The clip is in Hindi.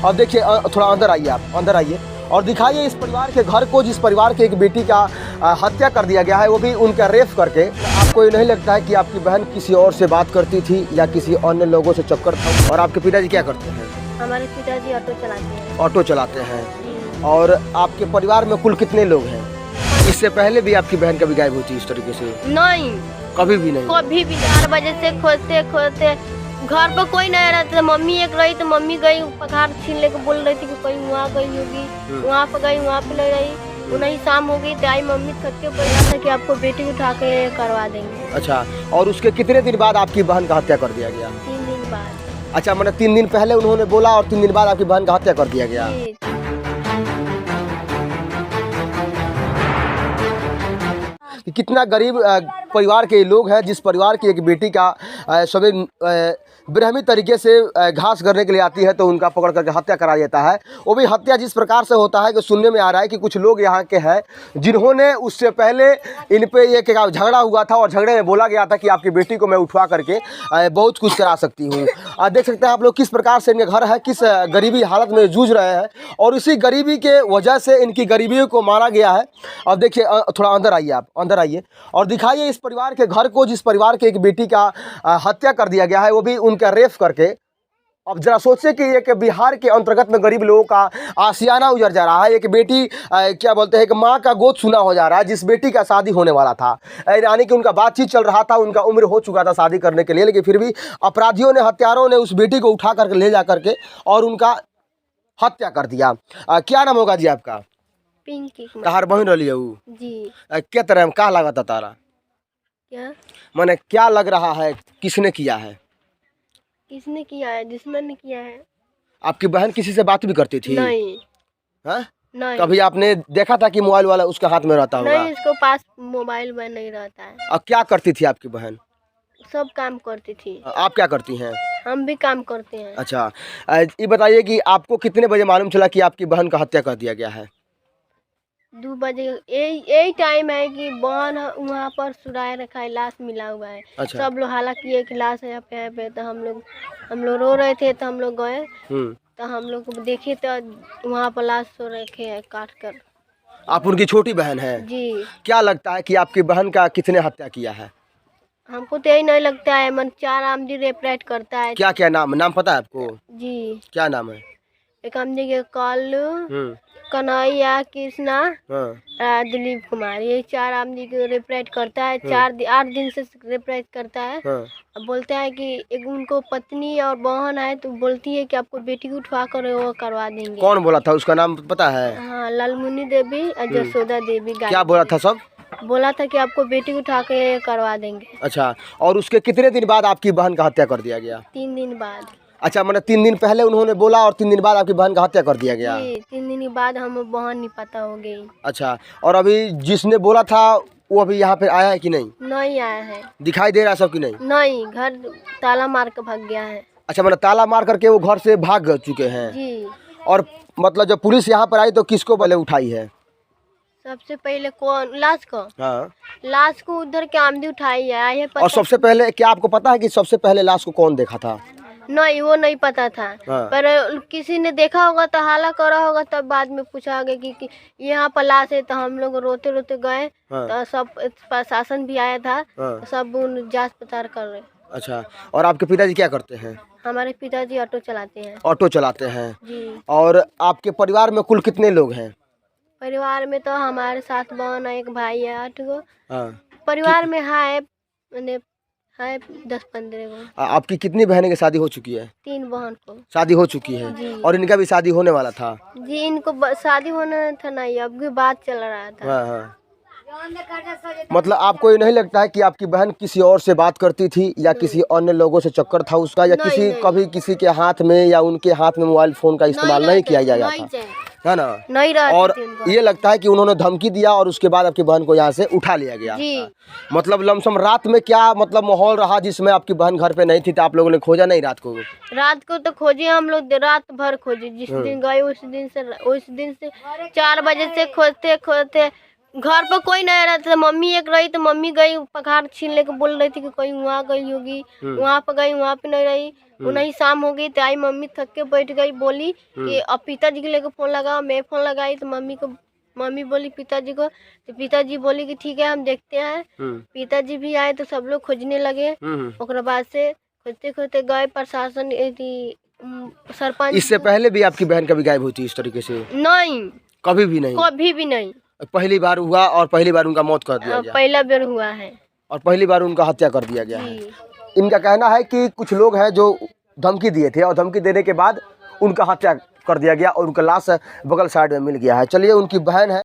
और देखिए थोड़ा अंदर आइए, आप अंदर आइए और दिखाइए इस परिवार के घर को, जिस परिवार के एक बेटी का हत्या कर दिया गया है, वो भी उनका रेप करके। आपको ये नहीं लगता है कि आपकी बहन किसी और से बात करती थी या किसी अन्य लोगों से चक्कर था? और आपके पिताजी क्या करते हैं? हमारे पिताजी ऑटो चलाते हैं। ऑटो चलाते हैं। और आपके परिवार में कुल कितने लोग हैं? इससे पहले भी आपकी बहन कभी गायब होती इस तरीके से? नहीं, कभी भी नहीं? कभी भी 4 बजे से खोजते खोजते घर पर कोई नहीं रहता। मम्मी एक रही तो मम्मी गई पखार छीन लेके बोल रही थी कि कहीं वहाँ गई होगी, वहाँ पे गई, वहाँ पे ले गई। नहीं शाम हो गई तो आई मम्मी थक के बोला था कि आपको बेटी उठा के करवा देंगे। अच्छा, और उसके कितने दिन बाद आपकी बहन का हत्या कर दिया गया? 3 दिन बाद। अच्छा, मैंने 3 दिन पहले उन्होंने बोला और 3 दिन बाद आपकी बहन का हत्या कर दिया गया। कि कितना गरीब परिवार के लोग हैं, जिस परिवार की एक बेटी का सभी बेरहमी तरीके से घास करने के लिए आती है तो उनका पकड़ करके हत्या करा देता है। वो भी हत्या जिस प्रकार से होता है कि सुनने में आ रहा है कि कुछ लोग यहाँ के हैं जिन्होंने उससे पहले इन पे एक झगड़ा हुआ था और झगड़े में बोला गया था कि आपकी बेटी को मैं उठवा करके बहुत कुछ करा सकती हूँ। देख सकते हैं आप लोग किस प्रकार से इनके घर है, किस गरीबी हालत में जूझ रहे हैं और इसी गरीबी के वजह से इनकी गरीबी को मारा गया है। अब देखिए थोड़ा अंदर आइए, आप अंदर आइए और दिखाइए इस परिवार के घर को, जिस परिवार के एक बेटी का हत्या कर दिया गया है, वो भी उनका रेप करके। अब जरा सोचिए कि एक बिहार के अंतर्गत में गरीब लोगों का आशियाना उजड़ जा रहा है। एक बेटी क्या बोलते हैं कि माँ का गोद सुना हो जा रहा है, जिस बेटी का शादी होने वाला था, यानी कि उनका बातचीत चल रहा था, उनका उम्र हो चुका था शादी करने के लिए, लेकिन फिर भी अपराधियों ने, हत्यारों ने उस बेटी को उठा करके ले जा करके और उनका हत्या कर दिया। क्या नाम होगा जी आपका? पिंकी। तहार बहन रही जी। क्या तरह में का लगा था तारा? क्या मैंने क्या लग रहा है, किसने किया है? किसने किया है? दुश्मन ने किया है। आपकी बहन किसी से बात भी करती थी? नहीं। हाँ? नहीं। कभी आपने देखा था कि मोबाइल वाला उसके हाथ में रहता होगा? नहीं, इसको पास मोबाइल में नहीं रहता है। और क्या करती थी आपकी बहन? सब काम करती थी। आप क्या करती हैं? हम भी काम करते हैं। अच्छा, ये बताइए कि आपको कितने बजे मालूम चला कि आपकी बहन का हत्या कर दिया गया है? 2 बजे। यही टाइम है कि बहन वहाँ पर सुराय रखा है, लाश मिला हुआ है। अच्छा। सब लोग हालांकि एक लाश है यहाँ पे तो हम लोग रो रहे थे तो हम लोग गए तो हम लोग देखे तो वहाँ पर लाश सो रखे हैं काट कर। आप उनकी छोटी बहन है? जी। क्या लगता है कि आपकी बहन का किसने हत्या किया है? हमको तो यही नहीं लगता है, मन 4 आमदी रेप करता है। क्या क्या नाम पता है आपको? जी। क्या नाम है? एक आमदी के कालू, कन्हैया, कृष्णा, दिलीप कुमार, ये 4 आदमी को रेपरेट करता है। 8 दिन से रेपरेट करता है। अब बोलता है कि एक उनको पत्नी और बहन है तो बोलती है कि आपको बेटी को उठवा कर वो करवा देंगे। कौन बोला था, उसका नाम पता है? हाँ, लालमुनी देवी और जसोदा देवी। क्या बोला था? सब बोला था कि आपको बेटी को उठा के करवा देंगे। अच्छा, और उसके कितने दिन बाद आपकी बहन का हत्या कर दिया गया? 3 दिन बाद। अच्छा, मैंने 3 दिन पहले उन्होंने बोला और 3 दिन बाद आपकी बहन का हत्या कर दिया गया? जी, 3 दिन बाद हम बहन नहीं पता हो गई। अच्छा, और अभी जिसने बोला था वो अभी यहाँ पे आया है कि नहीं? नहीं आया है। दिखाई दे रहा है सब कि नहीं? नहीं, घर ताला मार के भाग गया है। अच्छा, मैंने ताला मार करके वो घर से भाग चुके हैं? जी। और मतलब जब पुलिस यहाँ पर आई तो किसको पहले उठाई है? सबसे पहले कौन? लाश को? हाँ। लाश को उधर के आमदी उठाई है। और सबसे पहले क्या आपको पता है कि सबसे पहले लाश को कौन देखा था? नहीं, वो नहीं पता था। पर किसी ने देखा होगा तो हाला करा होगा, तब बाद में पूछा गया कि यहाँ पर लाश है। तो हम लोग रोते रोते गए तो सब प्रशासन भी आया था, तो सब जांच पड़ताल कर रहे। अच्छा, और आपके पिताजी क्या करते हैं? हमारे पिताजी ऑटो चलाते हैं। ऑटो चलाते हैं। जी। और आपके परिवार में कुल कितने लोग हैं? परिवार में तो हमारे 7 बहन है, एक भाई है, 8 गो परिवार में है, 10-15 गो। आपकी कितनी बहनें की शादी हो चुकी है? 3 बहन को शादी हो चुकी है। और इनका भी शादी होने वाला था? जी, इनको शादी होना था नहीं, अब भी बात चल रहा था। हाँ। मतलब आपको ये नहीं लगता है कि आपकी बहन किसी और से बात करती थी या किसी अन्य लोगों से चक्कर था उसका, या कभी किसी के हाथ में या उनके हाथ में मोबाइल फोन का इस्तेमाल नहीं किया जाता है ना? नहीं रहा। और ये लगता है कि उन्होंने धमकी दिया और उसके बाद आपकी बहन को यहाँ से उठा लिया गया। जी। मतलब लमसम रात में क्या मतलब माहौल रहा जिसमें आपकी बहन घर पे नहीं थी तो आप लोगों ने खोजा नहीं रात को? रात को तो खोजे हम लोग, रात भर खोजे। जिस दिन गए उस दिन से 4 बजे से खोजते खोजते घर पर कोई नहीं रहता, मम्मी एक रही तो मम्मी गई पखार छीन लेके बोल रही थी कि कोई वहाँ गई होगी, वहाँ पर गई, वहाँ पे नहीं रही। उन्हीं शाम हो गई तो आई, मम्मी थक के बैठ गई, बोली कि अब पिताजी के लेके फोन लगाओ। मैं फोन लगाई तो मम्मी बोली पिताजी को, तो पिताजी बोली कि ठीक है हम देखते हैं। पिताजी भी आए तो सब लोग खोजने लगे। ओकरा बाद से खोजते खोजते गए प्रशासन सरपंच। इससे पहले भी आपकी बहन कभी गायब हुई थी इस तरीके से? नहीं, कभी भी नहीं? कभी भी नहीं। पहली बार हुआ और पहली बार उनका मौत कर दिया गया? पहला बार हुआ है और पहली बार उनका हत्या कर दिया गया है। जी। इनका कहना है कि कुछ लोग हैं जो धमकी दिए थे और धमकी देने के बाद उनका हत्या कर दिया गया और उनका लाश बगल साइड में मिल गया है। चलिए, उनकी बहन है।